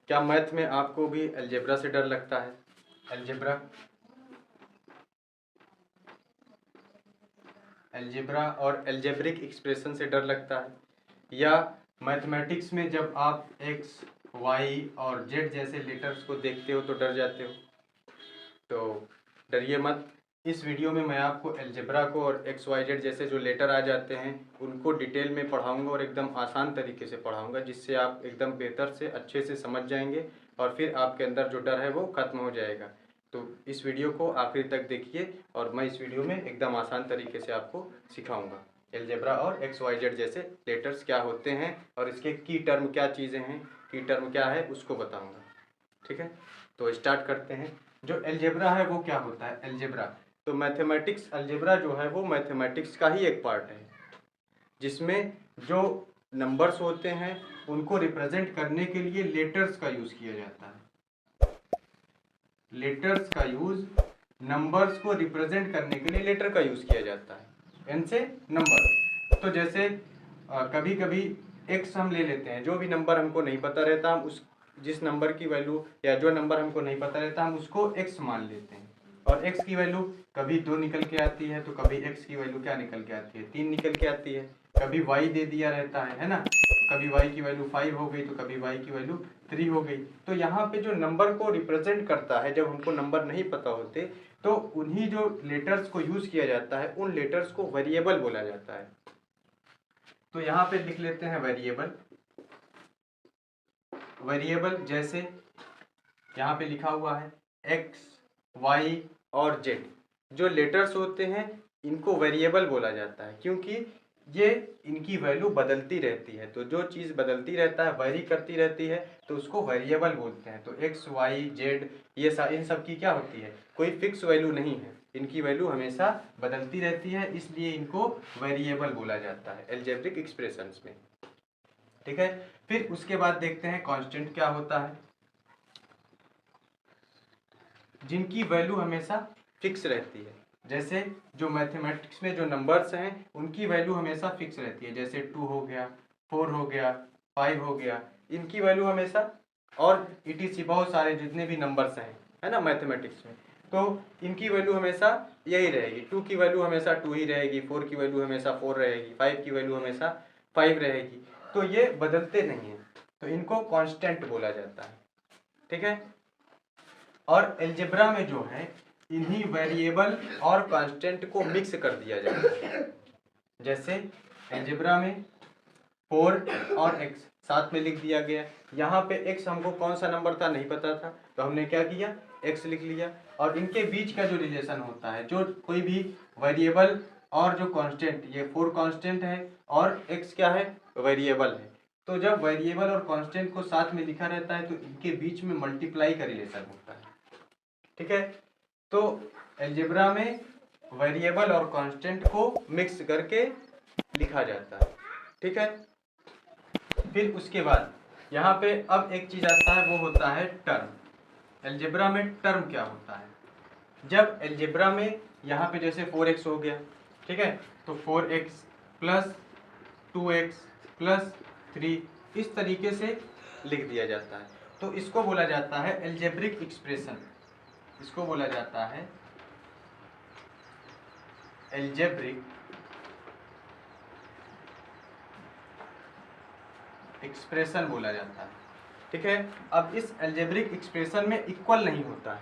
क्या मैथ में आपको भी अलजेब्रा से डर लगता है? अलजेब्रा और अलजेब्रिक एक्सप्रेशन से डर लगता है? या मैथमेटिक्स में जब आप एक्स, वाई और जेड जैसे लेटर्स को देखते हो तो डर जाते हो? तो डरिए मत। इस वीडियो में मैं आपको अलजेब्रा को और एक्स वाई जेड जैसे जो लेटर आ जाते हैं उनको डिटेल में पढ़ाऊंगा और एकदम आसान तरीके से पढ़ाऊंगा, जिससे आप एकदम बेहतर से अच्छे से समझ जाएंगे और फिर आपके अंदर जो डर है वो खत्म हो जाएगा। तो इस वीडियो को आखिर तक देखिए और मैं इस वीडियो में एकदम आसान तरीके से आपको सिखाऊंगा अलजेब्रा और एक्स वाई जेड जैसे लेटर्स क्या होते हैं और इसके की टर्म क्या चीज़ें हैं, की टर्म क्या है उसको बताऊँगा। ठीक है, तो स्टार्ट करते हैं। जो अलजेब्रा है वो क्या होता है? अलजेब्रा तो मैथमेटिक्स, अलजेब्रा जो है वो मैथमेटिक्स का ही एक पार्ट है, जिसमें जो नंबर्स होते हैं उनको रिप्रेजेंट करने के लिए लेटर्स का यूज़ किया जाता है। लेटर्स का यूज़ नंबर्स को रिप्रेजेंट करने के लिए लेटर का यूज़ किया जाता है। एन से नंबर, तो जैसे कभी कभी एक्स हम ले लेते हैं, जो भी नंबर हमको नहीं पता रहता हम उस जिस नंबर की वैल्यू या जो नंबर हमको नहीं पता रहता हम उसको एक्स मान लेते हैं, और एक्स की वैल्यू कभी 2 निकल के आती है तो कभी एक्स की वैल्यू क्या निकल के आती है, 3 निकल के आती है। कभी वाई दे दिया रहता है ना, कभी वाई की वैल्यू 5 हो गई तो कभी वाई की वैल्यू 3 हो गई। तो यहाँ पे जो नंबर को रिप्रेजेंट करता है, जब हमको नंबर नहीं पता होते तो उन्हीं जो लेटर्स को यूज किया जाता है उन लेटर्स को वेरिएबल बोला जाता है। तो यहाँ पे लिख लेते हैं वेरिएबल। वेरिएबल जैसे यहाँ पे लिखा हुआ है एक्स, वाई और जेड, जो लेटर्स होते हैं इनको वेरिएबल बोला जाता है, क्योंकि ये इनकी वैल्यू बदलती रहती है। तो जो चीज़ बदलती रहता है, वेरी करती रहती है, तो उसको वेरिएबल बोलते हैं। तो एक्स, वाई, जेड ये इन सब की क्या होती है, कोई फिक्स वैल्यू नहीं है, इनकी वैल्यू हमेशा बदलती रहती है, इसलिए इनको वेरिएबल बोला जाता है अलजेब्रिक एक्सप्रेशंस में। ठीक है, फिर उसके बाद देखते हैं कांस्टेंट क्या होता है, जिनकी वैल्यू हमेशा फिक्स रहती है। जैसे जो मैथमेटिक्स में जो नंबर्स हैं उनकी वैल्यू हमेशा फिक्स रहती है, जैसे 2 हो गया, 4 हो गया, 5 हो गया, इनकी वैल्यू हमेशा, और ईटीसी बहुत सारे जितने भी नंबर्स हैं है ना मैथमेटिक्स में, तो इनकी वैल्यू हमेशा यही रहेगी। 2 की वैल्यू हमेशा 2 ही रहेगी, 4 की वैल्यू हमेशा 4 रहेगी, 5 की वैल्यू हमेशा 5 रहेगी। तो ये बदलते नहीं हैं, तो इनको कांस्टेंट बोला जाता है। ठीक है, और अलजेब्रा में जो है इन्हीं वेरिएबल और कांस्टेंट को मिक्स कर दिया जाता है। जैसे अलजेब्रा में 4 और x साथ में लिख दिया गया। यहाँ पे x हमको कौन सा नंबर था नहीं पता था, तो हमने क्या किया, x लिख लिया। और इनके बीच का जो रिलेशन होता है, जो कोई भी वेरिएबल और जो कांस्टेंट, ये 4 कांस्टेंट है और x क्या है, वेरिएबल है। तो जब वेरिएबल और कांस्टेंट को साथ में लिखा रहता है तो इनके बीच में मल्टीप्लाई का रिलेशन होता है। ठीक है, तो अलजेब्रा में वेरिएबल और कांस्टेंट को मिक्स करके लिखा जाता है। ठीक है, फिर उसके बाद यहाँ पे अब एक चीज आता है, वो होता है टर्म। अलजेब्रा में टर्म क्या होता है, जब अलजेब्रा में यहाँ पे जैसे 4x हो गया, ठीक है, तो 4x प्लस 2x प्लस 3 इस तरीके से लिख दिया जाता है। तो इसको बोला जाता है अलजेब्रिक एक्सप्रेशन, इसको बोला जाता है अलजेब्रिक एक्सप्रेशन बोला जाता है। ठीक है, अब इस अलजेब्रिक एक्सप्रेशन में इक्वल नहीं होता है।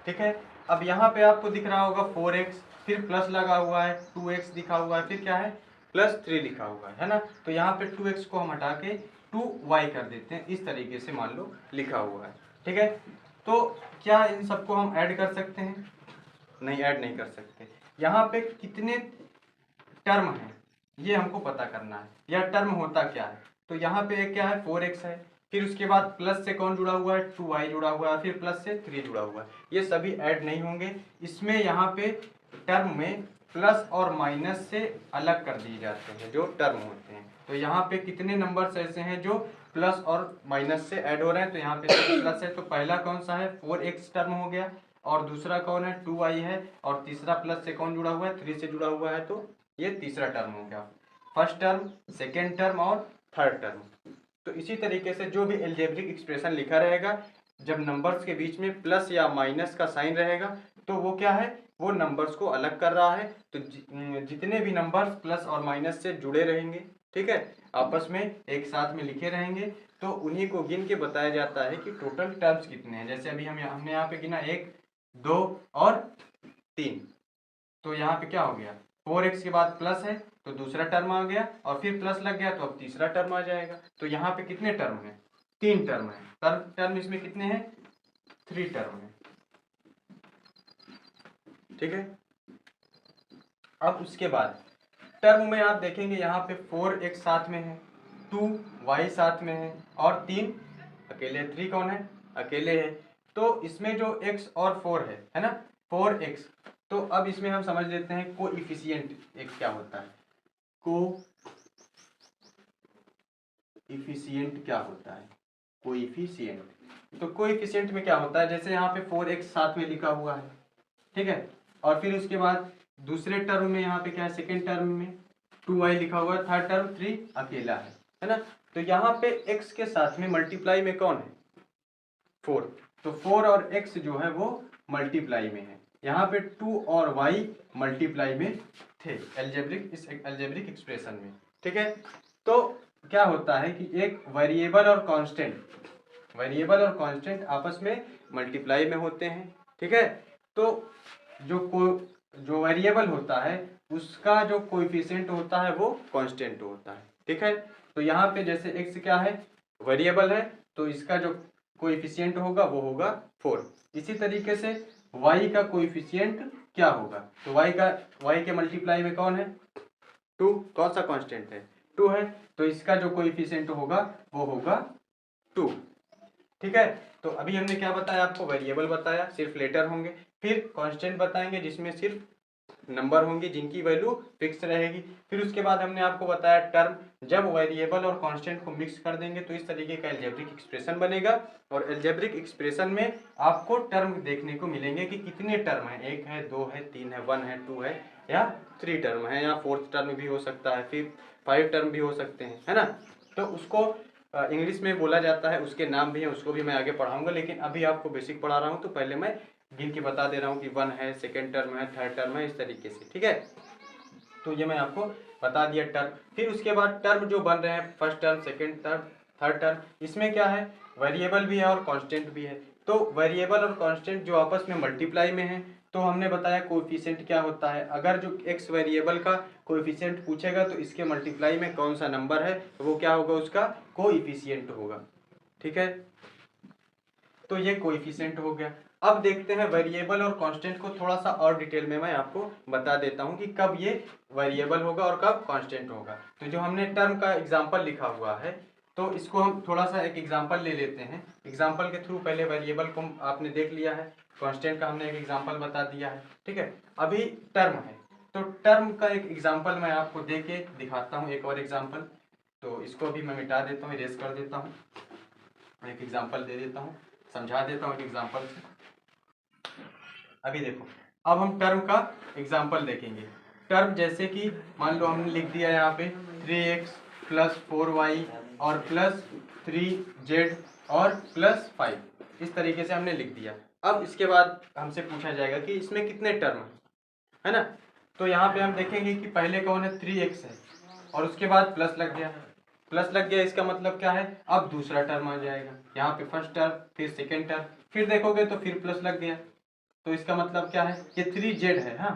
ठीक है, अब यहाँ पे आपको दिख रहा होगा 4x, फिर प्लस लगा हुआ है, 2x लिखा हुआ है, फिर क्या है प्लस 3 लिखा हुआ है ना। तो यहाँ पे 2x को हम हटा के 2y कर देते हैं, इस तरीके से मान लो लिखा हुआ है। ठीक है, तो क्या इन सबको हम ऐड कर सकते हैं? नहीं, ऐड नहीं कर सकते। यहाँ पे कितने टर्म है ये हमको पता करना है, यह टर्म होता क्या है। तो यहाँ पे क्या है 4x है, फिर उसके बाद प्लस से कौन जुड़ा हुआ है, 2y जुड़ा हुआ है, फिर प्लस से 3 जुड़ा हुआ है, ये सभी ऐड नहीं होंगे इसमें। यहाँ पे टर्म में प्लस और माइनस से अलग कर दिए जाते हैं जो टर्म होते हैं। तो यहाँ पे कितने नंबर्स ऐसे हैं जो प्लस और माइनस से ऐड हो रहे हैं, तो यहाँ पे प्लस है, तो पहला कौन सा है 4x टर्म हो गया, और दूसरा कौन है 2y है, और तीसरा प्लस से कौन जुड़ा हुआ है 3 से जुड़ा हुआ है, तो ये तीसरा टर्म हो गया। फर्स्ट टर्म, सेकेंड टर्म और थर्ड टर्म। तो इसी तरीके से जो भी एल्जेब्रिक एक्सप्रेशन लिखा रहेगा, जब नंबर्स के बीच में प्लस या माइनस का साइन रहेगा तो वो क्या है, वो नंबर्स को अलग कर रहा है। तो जितने भी नंबर्स प्लस और माइनस से जुड़े रहेंगे, ठीक है, आपस में एक साथ में लिखे रहेंगे, तो उन्हीं को गिन के बताया जाता है कि टोटल टर्म्स कितने हैं। जैसे अभी हमने यहाँ पे गिना 1, 2 और 3, तो यहाँ पे क्या हो गया, 4x के बाद प्लस है तो दूसरा टर्म आ गया, और फिर प्लस लग गया तो अब तीसरा टर्म आ जाएगा। तो यहाँ पे कितने टर्म है, 3 टर्म है। टर्म इसमें कितने हैं, 3 टर्म है, ठीक है। अब उसके बाद टर्म में आप देखेंगे यहाँ पे 4x साथ में है, 2y साथ में है, और 3 अकेले, 3 कौन है, अकेले है। तो इसमें जो x और 4 है ना, 4x, तो अब इसमें हम समझ लेते हैं कोएफिशिएंट एक क्या होता है, कोएफिशिएंट क्या होता है, कोएफिशिएंट। तो कोएफिशिएंट में क्या होता है, जैसे यहाँ पे 4x साथ में लिखा हुआ है, ठीक है, और फिर उसके बाद दूसरे टर्म में यहाँ पे क्या है, सेकेंड टर्म में 2y लिखा हुआ है, थर्ड टर्म 3 अकेला है ना। तो यहाँ पे x के साथ में मल्टीप्लाई में कौन है, 4, तो 4 और x जो है वो मल्टीप्लाई में है। यहाँ पे 2 और y मल्टीप्लाई में थे इस एल्जेब्रिक एक्सप्रेशन में, ठीक है। तो क्या होता है कि एक वेरिएबल और कांस्टेंट आपस में मल्टीप्लाई में होते हैं, ठीक है। तो जो वेरिएबल होता है उसका जो कोएफिशिएंट होता है वो कांस्टेंट होता है, ठीक है। तो यहाँ पे जैसे x क्या है, वेरिएबल है, तो इसका जो कोएफिशिएंट होगा वो होगा 4। इसी तरीके से y का कोएफिशिएंट क्या होगा, तो y के मल्टीप्लाई में कौन है, 2, कौन सा कांस्टेंट है, 2 है, तो इसका जो कोएफिशिएंट होगा वो होगा 2, ठीक है। तो अभी हमने क्या बताया आपको, वेरिएबल बताया, सिर्फ लेटर होंगे, फिर कांस्टेंट बताएंगे जिसमें सिर्फ नंबर होंगे जिनकी वैल्यू फिक्स रहेगी। फिर उसके बाद हमने आपको बताया टर्म, जब वेरिएबल और कांस्टेंट को मिक्स कर देंगे तो इस तरीके का एल्जेब्रिक एक्सप्रेशन बनेगा। और एल्जेब्रिक एक्सप्रेशन में आपको टर्म देखने को मिलेंगे कि कितने टर्म है, 1 है, 2 है, 3 है, 1 है, 2 है, या 3 टर्म है, या 4th टर्म भी हो सकता है, फिर 5 टर्म भी हो सकते हैं, है ना। तो उसको इंग्लिश में बोला जाता है, उसके नाम भी हैं, उसको भी मैं आगे पढ़ाऊंगा, लेकिन अभी आपको बेसिक पढ़ा रहा हूँ तो पहले मैं गिन के बता दे रहा हूँ कि 1 है, सेकेंड टर्म है, थर्ड टर्म है, इस तरीके से, ठीक है। तो ये मैं आपको बता दिया टर्म। फिर उसके बाद टर्म जो बन रहे हैं, first term, second term, third term, इसमें क्या है, वेरिएबल भी है और कांस्टेंट भी है। तो वेरिएबल और कांस्टेंट जो आपस में मल्टीप्लाई में है, तो हमने बताया कोएफिशिएंट क्या होता है। अगर जो x वेरिएबल का कोएफिशिएंट पूछेगा तो इसके मल्टीप्लाई में कौन सा नंबर है वो क्या होगा, उसका कोएफिशिएंट होगा, ठीक है। तो ये कोएफिशिएंट हो गया। अब देखते हैं वेरिएबल और कांस्टेंट को थोड़ा सा और डिटेल में मैं आपको बता देता हूँ कि कब ये वेरिएबल होगा और कब कांस्टेंट होगा। तो जो हमने टर्म का एग्जांपल लिखा हुआ है, तो इसको हम थोड़ा सा एक एग्जांपल ले लेते हैं। एग्जांपल के थ्रू पहले वेरिएबल को आपने देख लिया है, कांस्टेंट का हमने एक एग्जांपल बता दिया है, ठीक है। अभी टर्म है, तो टर्म का एक एग्जांपल मैं आपको दे के दिखाता हूँ, एक और एग्जांपल। तो इसको भी मैं मिटा देता हूँ, इरेज कर देता हूँ, एक एग्जांपल दे देता हूँ, समझा देता हूँ एक एग्जांपल से। अभी देखो, अब हम टर्म का एग्जांपल देखेंगे। टर्म जैसे कि मान लो हमने लिख दिया यहाँ पे 3x प्लस 4y और प्लस 3z और प्लस 5, इस तरीके से हमने लिख दिया। अब इसके बाद हमसे पूछा जाएगा कि इसमें कितने टर्म है ना। तो यहाँ पे हम देखेंगे कि पहले कौन है, 3x है, और उसके बाद प्लस लग गया, इसका मतलब क्या है, अब दूसरा टर्म आ जाएगा। यहाँ पे फर्स्ट टर्म, फिर सेकेंड टर्म, फिर देखोगे तो फिर प्लस लग गया, तो इसका मतलब क्या है, ये 3z है, हाँ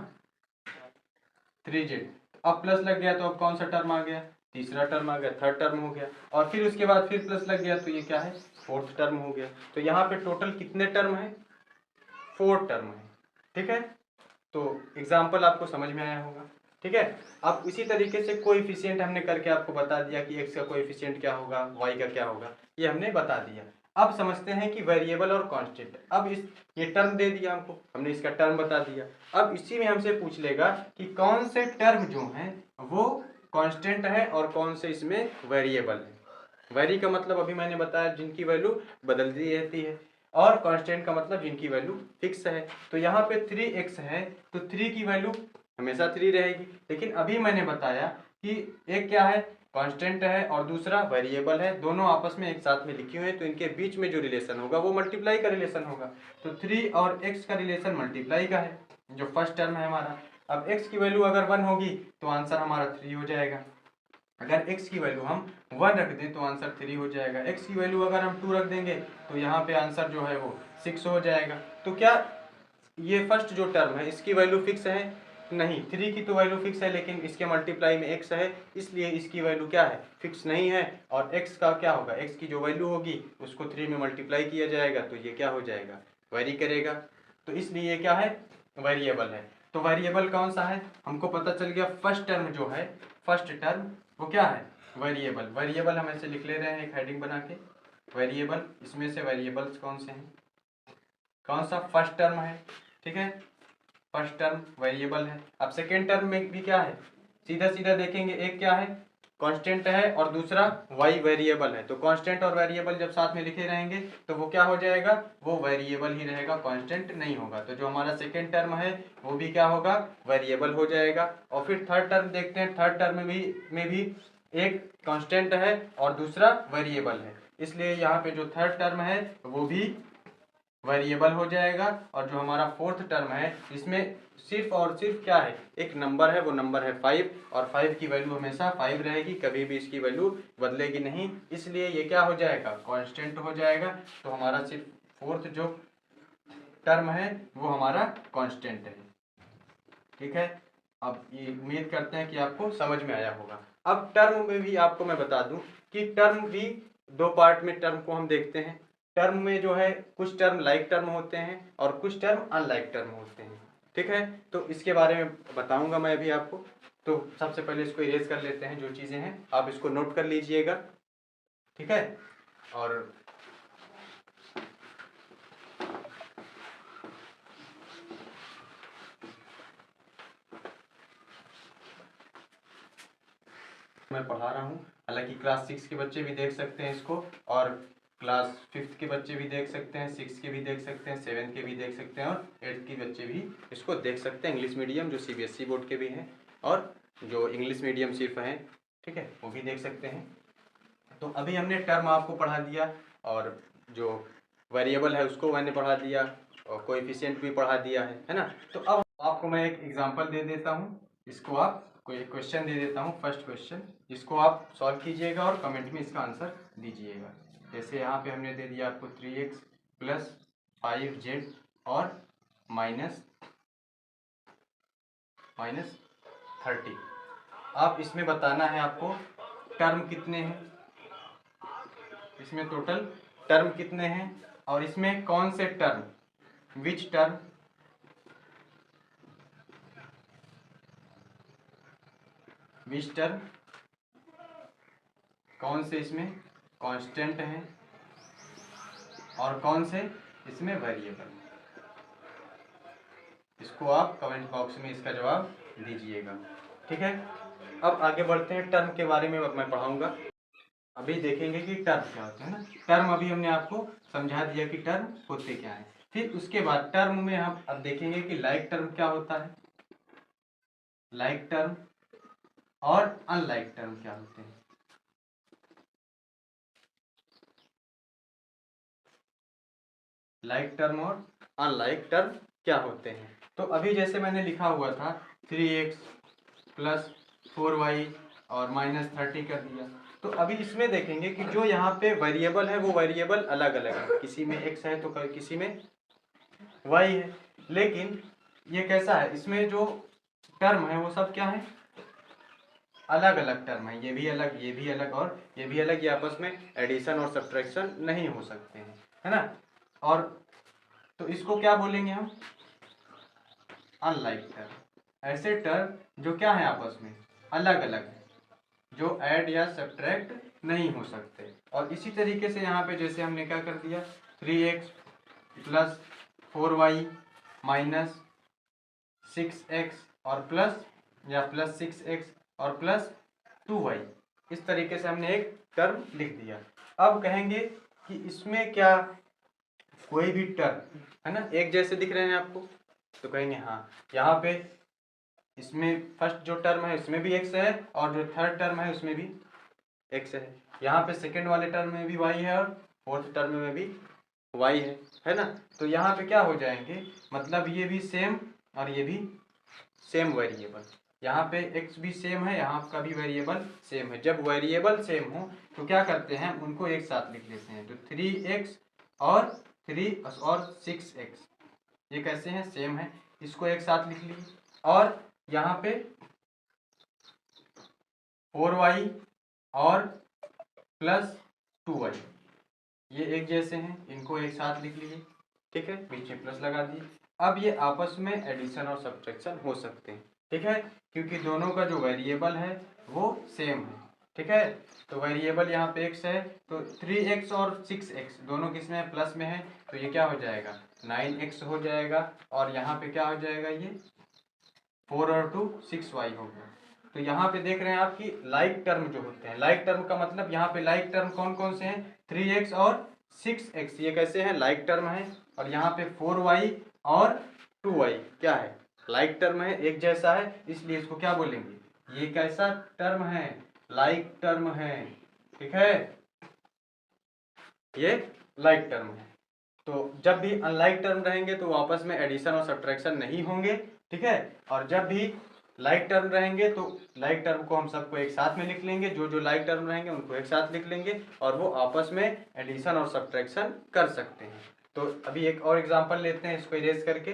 3z, अब प्लस लग गया तो अब कौन सा टर्म आ गया, तीसरा टर्म आ गया, थर्ड टर्म हो गया, और फिर उसके बाद फिर प्लस लग गया तो ये क्या है, फोर्थ टर्म हो गया। तो यहाँ पे टोटल कितने टर्म है, 4 टर्म है, ठीक है। तो एग्जाम्पल आपको समझ में आया होगा, ठीक है। अब इसी तरीके से कोएफिशिएंट हमने करके आपको बता दिया कि x का कोएफिशिएंट क्या होगा, y का क्या होगा, ये हमने बता दिया। अब समझते हैं कि वेरिएबल और कांस्टेंट। अब ये टर्म दे दिया हमको, हमने इसका टर्म बता दिया। अब इसी में हमसे पूछ लेगा कि कौन से टर्म जो हैं वो कांस्टेंट है और कौन से इसमें वेरिएबल है। वेरी का मतलब अभी मैंने बताया जिनकी वैल्यू बदलती रहती है, और कांस्टेंट का मतलब जिनकी वैल्यू फिक्स है। तो यहाँ पे 3x है, तो 3 की वैल्यू हमेशा 3 रहेगी। लेकिन अभी मैंने बताया कि एक क्या है, कांस्टेंट है और दूसरा वेरिएबल है, दोनों आपस में एक साथ में लिखे हुए हैं, तो इनके बीच में जो रिलेशन होगा वो मल्टीप्लाई का रिलेशन होगा। तो 3 और x का रिलेशन मल्टीप्लाई का है, जो फर्स्ट टर्म है हमारा। अब x की वैल्यू अगर 1 होगी तो आंसर हमारा 3 हो जाएगा। अगर x की वैल्यू हम 1 रख दें तो आंसर 3 हो जाएगा। x की वैल्यू अगर हम 2 रख देंगे तो यहाँ पे आंसर जो है वो 6 हो जाएगा। तो क्या ये फर्स्ट जो टर्म है इसकी वैल्यू फिक्स है? नहीं, 3 की तो वैल्यू फिक्स है, लेकिन इसके मल्टीप्लाई में x है, इसलिए इसकी वैल्यू क्या है? फिक्स नहीं है। और x का क्या होगा? x की जो वैल्यू होगी उसको 3 में मल्टीप्लाई किया जाएगा तो ये क्या हो जाएगा? वेरी करेगा। तो इसलिए ये क्या है? वेरिएबल है। तो वेरिएबल कौन सा है? हमको पता चल गया फर्स्ट टर्म जो है, फर्स्ट टर्म वो क्या है? वेरिएबल। वेरिएबल हम ऐसे लिख ले रहे हैं एक हेडिंग बना के, वेरिएबल। इसमें से वेरिएबल्स कौन से हैं? कौन सा? फर्स्ट टर्म है, ठीक है, फर्स्ट टर्म वेरिएबल है। अब सेकेंड टर्म में भी क्या है? सीधा सीधा देखेंगे, एक क्या है? कांस्टेंट है और दूसरा y वेरिएबल है। तो कांस्टेंट और वेरिएबल जब साथ में लिखे रहेंगे तो वो क्या हो जाएगा? वो वेरिएबल ही रहेगा, कांस्टेंट नहीं होगा। तो जो हमारा सेकेंड टर्म है वो भी क्या होगा? वेरिएबल हो जाएगा। और फिर थर्ड टर्म देखते हैं। थर्ड टर्म में भी एक कांस्टेंट है और दूसरा वेरिएबल है, इसलिए यहाँ पे जो थर्ड टर्म है वो भी वेरिएबल हो जाएगा। और जो हमारा फोर्थ टर्म है इसमें सिर्फ और सिर्फ क्या है? एक नंबर है, वो नंबर है 5, और 5 की वैल्यू हमेशा 5 रहेगी, कभी भी इसकी वैल्यू बदलेगी नहीं, इसलिए ये क्या हो जाएगा? कांस्टेंट हो जाएगा। तो हमारा सिर्फ फोर्थ जो टर्म है वो हमारा कांस्टेंट है, ठीक है। अब ये उम्मीद करते हैं कि आपको समझ में आया होगा। अब टर्म में भी आपको मैं बता दूं कि टर्म भी दो पार्ट में टर्म को हम देखते हैं। टर्म में जो है कुछ टर्म लाइक टर्म होते हैं और कुछ टर्म अनलाइक टर्म होते हैं, ठीक है। तो इसके बारे में बताऊंगा मैं अभी आपको। तो सबसे पहले इसको इरेज कर लेते हैं, जो चीज़ें हैं आप इसको नोट कर लीजिएगा, ठीक है। और मैं पढ़ा रहा हूँ, हालांकि क्लास 6 के बच्चे भी देख सकते हैं इसको, और क्लास 5th के बच्चे भी देख सकते हैं, 6 के भी देख सकते हैं, 7th के भी देख सकते हैं, और 8th के बच्चे भी इसको देख सकते हैं। इंग्लिश मीडियम जो CBSE बोर्ड के भी हैं और जो इंग्लिश मीडियम सिर्फ हैं, ठीक है, वो भी देख सकते हैं। तो अभी हमने टर्म आपको पढ़ा दिया, और जो वेरिएबल है उसको मैंने पढ़ा दिया, और कोएफिशिएंट भी पढ़ा दिया है ना। तो अब आपको मैं एक एग्जांपल दे देता हूँ, इसको आप कोई क्वेश्चन दे देता हूँ, फर्स्ट क्वेश्चन, जिसको आप सॉल्व कीजिएगा और कमेंट में इसका आंसर दीजिएगा। जैसे यहाँ पे हमने दे दिया आपको 3x + 5z और माइनस 30। आप इसमें बताना है आपको टर्म कितने हैं, इसमें टोटल टर्म कितने हैं, और इसमें कौन से टर्म, विच टर्म कौन से इसमें कांस्टेंट हैं और कौन से इसमें वेरिएबल। इसको आप कमेंट बॉक्स में इसका जवाब दीजिएगा, ठीक है। अब आगे बढ़ते हैं, टर्म के बारे में अब मैं पढ़ाऊंगा। अभी देखेंगे कि टर्म क्या होते हैं ना। टर्म अभी हमने आपको समझा दिया कि टर्म होते क्या है। फिर उसके बाद टर्म में हम अब देखेंगे कि लाइक टर्म क्या होता है, लाइक टर्म और अनलाइक टर्म क्या होते हैं। लाइक टर्म और अनलाइक टर्म क्या होते हैं। तो अभी जैसे मैंने लिखा हुआ था 3x + 4y और -30 कर दिया। तो अभी इसमें देखेंगे कि जो यहाँ पे वेरिएबल है वो वेरिएबल अलग अलग है, किसी में x है तो किसी में y है। लेकिन ये कैसा है, इसमें जो टर्म है वो सब क्या है? अलग अलग टर्म है, ये भी अलग, ये भी अलग और ये भी अलग। ये आपस में एडिशन और सब्ट्रैक्शन नहीं हो सकते हैं, है ना। और तो इसको क्या बोलेंगे हम? Unlike term. ऐसे टर्म जो क्या है आपस में अलग अलग है, जो ऐड या सब्ट्रैक्ट नहीं हो सकते। और इसी तरीके से यहाँ पे जैसे हमने क्या कर दिया 3x + 4y - 6x और प्लस या +6x और +2y, इस तरीके से हमने एक टर्म लिख दिया। अब कहेंगे कि इसमें क्या कोई भी टर्म है ना एक जैसे दिख रहे हैं आपको, तो कहेंगे हाँ, यहाँ पे इसमें फर्स्ट जो टर्म है इसमें भी x है और जो थर्ड टर्म है उसमें भी x है। यहाँ पे सेकेंड वाले टर्म में भी y है और फोर्थ टर्म में भी y है ना। तो यहाँ पे क्या हो जाएंगे, मतलब ये भी सेम और ये भी सेम वेरिएबल, यहाँ पे x भी सेम है, यहाँ का भी वेरिएबल सेम है। जब वेरिएबल सेम हो तो क्या करते हैं, उनको एक साथ लिख लेते हैं। तो 3x और 3 और 6x ये कैसे हैं, सेम है, इसको एक साथ लिख लीजिए। और यहाँ पे 4y और प्लस 2y ये एक जैसे हैं, इनको एक साथ लिख लीजिए, ठीक है, बीच में प्लस लगा दिए। अब ये आपस में एडिशन और सब्ट्रैक्शन हो सकते हैं, ठीक है, क्योंकि दोनों का जो वेरिएबल है वो सेम है, ठीक है। तो वेरिएबल यहाँ पे x है, तो 3x और 6x दोनों किस में है, प्लस में है, तो ये क्या हो जाएगा 9x हो जाएगा। और यहाँ पे क्या हो जाएगा, ये 4 और 2 6y हो गया। तो यहाँ पे देख रहे हैं आप कि लाइक टर्म जो होते हैं, लाइक टर्म का मतलब यहाँ पे लाइक टर्म कौन कौन से हैं, 3x और 6x ये कैसे हैं, लाइक टर्म है। और यहाँ पे 4y और 2y क्या है, लाइक टर्म है, एक जैसा है, इसलिए इसको क्या बोलेंगे, ये कैसा टर्म है, लाइक टर्म है, ठीक है, ये लाइक टर्म है। तो जब भी अनलाइक टर्म रहेंगे तो आपस में एडिशन और सब्ट्रैक्शन नहीं होंगे, ठीक है। और जब भी लाइक टर्म रहेंगे तो लाइक टर्म को हम सबको एक साथ में लिख लेंगे, जो जो लाइक टर्म रहेंगे उनको एक साथ लिख लेंगे और वो आपस में एडिशन और सब्ट्रैक्शन कर सकते हैं। तो अभी एक और एग्जांपल लेते हैं इसको इरेज करके।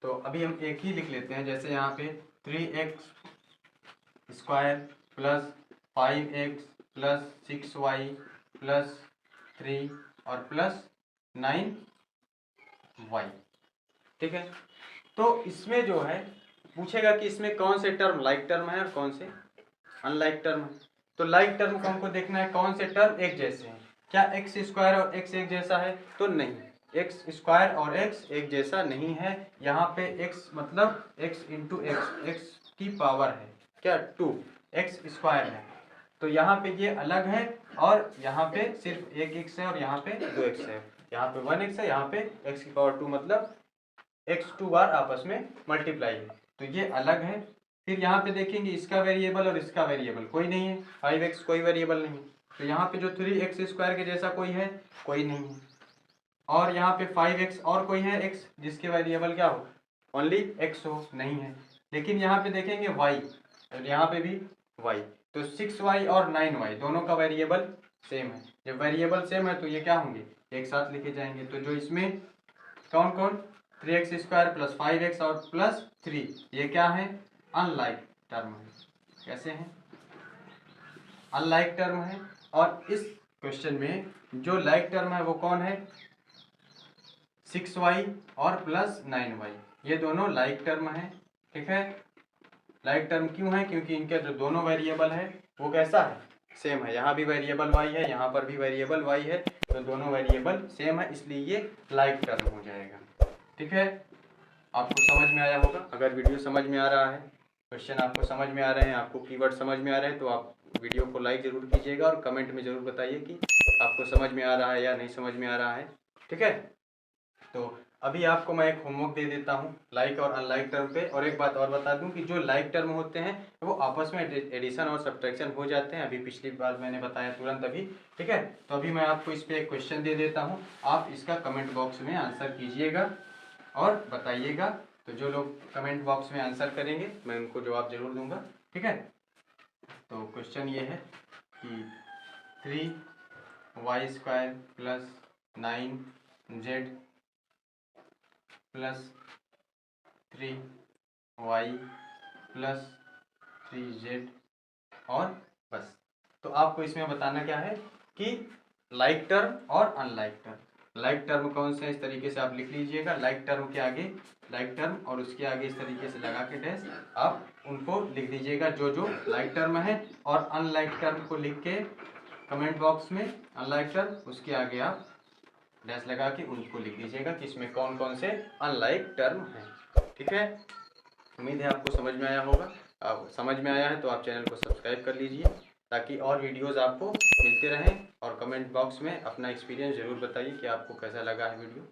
तो अभी हम एक ही लिख लेते हैं, जैसे यहाँ पे 3x square plus 5x plus 6y plus 3 और प्लस 9y, ठीक है। तो इसमें जो है पूछेगा कि इसमें कौन से टर्म लाइक टर्म है और कौन से अनलाइक टर्म है। तो लाइक टर्म को हमको देखना है कौन से टर्म एक जैसे हैं। क्या एक्स स्क्वायर और एक्स एक जैसा है, तो नहीं, एक्स स्क्वायर और एक्स एक जैसा नहीं है। यहाँ पे एक्स मतलब एक्स इंटू एक्स, एक्स की पावर है क्या 2, एक्स स्क्वायर है, तो यहाँ पे ये अलग है और यहाँ पे सिर्फ एक एक्स है और यहाँ पे 2x है, यहाँ पे 1x है, यहाँ पे x की पावर 2 मतलब x 2 बार आपस में मल्टीप्लाई है, तो ये अलग है। फिर यहाँ पे देखेंगे इसका वेरिएबल और इसका वेरिएबल कोई नहीं है, 5x कोई वेरिएबल नहीं है, तो यहाँ पे जो 3x स्क्वायर के जैसा कोई है, कोई नहीं है। और यहाँ पे 5x और कोई है x जिसके वेरिएबल क्या हो, ओनली x हो, नहीं है। लेकिन यहाँ पे देखेंगे y और यहाँ पे भी y, तो 6y और 9y दोनों का वेरिएबल सेम है। जब वेरिएबल सेम है तो ये क्या होंगे, एक साथ लिखे जाएंगे। तो जो इसमें कौन कौन, 3x स्क्वायर प्लस 5x और प्लस 3 ये क्या है, अनलाइक टर्म है। कैसे हैं, अनलाइक टर्म है। और इस क्वेश्चन में जो लाइक टर्म है वो कौन है, 6y और प्लस 9y ये दोनों लाइक टर्म है, ठीक है। लाइक टर्म क्यों है, क्योंकि इनके जो दोनों वेरिएबल है वो कैसा है, सेम है। यहाँ भी वेरिएबल y है, यहाँ पर भी वेरिएबल y है, तो दोनों वेरिएबल सेम है, इसलिए ये लाइक टर्म हो जाएगा, ठीक है। आपको समझ में आया होगा। अगर वीडियो समझ में आ रहा है, क्वेश्चन आपको समझ में आ रहे हैं, आपको कीवर्ड समझ में आ रहे हैं, तो आप वीडियो को लाइक ज़रूर कीजिएगा और कमेंट में ज़रूर बताइए कि आपको समझ में आ रहा है या नहीं समझ में आ रहा है, ठीक है। तो अभी आपको मैं एक होमवर्क दे देता हूँ लाइक और अनलाइक टर्म पे। और एक बात और बता दूँ कि जो लाइक टर्म होते हैं वो आपस में एडिशन और सब्ट्रैक्शन हो जाते हैं, अभी पिछली बार मैंने बताया तुरंत अभी, ठीक है। तो अभी मैं आपको इस पर एक क्वेश्चन दे देता हूँ, आप इसका कमेंट बॉक्स में आंसर कीजिएगा और बताइएगा। तो जो लोग कमेंट बॉक्स में आंसर करेंगे मैं उनको जवाब जरूर दूंगा, ठीक है। तो क्वेश्चन ये है कि 3y square plus 9z plus 3y plus 3z और बस। तो आपको इसमें बताना क्या है कि लाइक टर्म और अनलाइक टर्म। लाइक टर्म कौन से, इस तरीके से आप लिख लीजिएगा, लाइक टर्म के आगे लाइक टर्म और उसके आगे इस तरीके से लगा के डैश आप उनको लिख दीजिएगा जो जो लाइक टर्म है। और अनलाइक टर्म को लिख के कमेंट बॉक्स में अनलाइक टर्म उसके आगे आप डैश लगा के उनको लिख दीजिएगा कि इसमें कौन कौन से अनलाइक टर्म हैं, ठीक है। उम्मीद है आपको समझ में आया होगा। अब समझ में आया है तो आप चैनल को सब्सक्राइब कर लीजिए ताकि और वीडियोस आपको मिलते रहें। और कमेंट बॉक्स में अपना एक्सपीरियंस ज़रूर बताइए कि आपको कैसा लगा है वीडियो।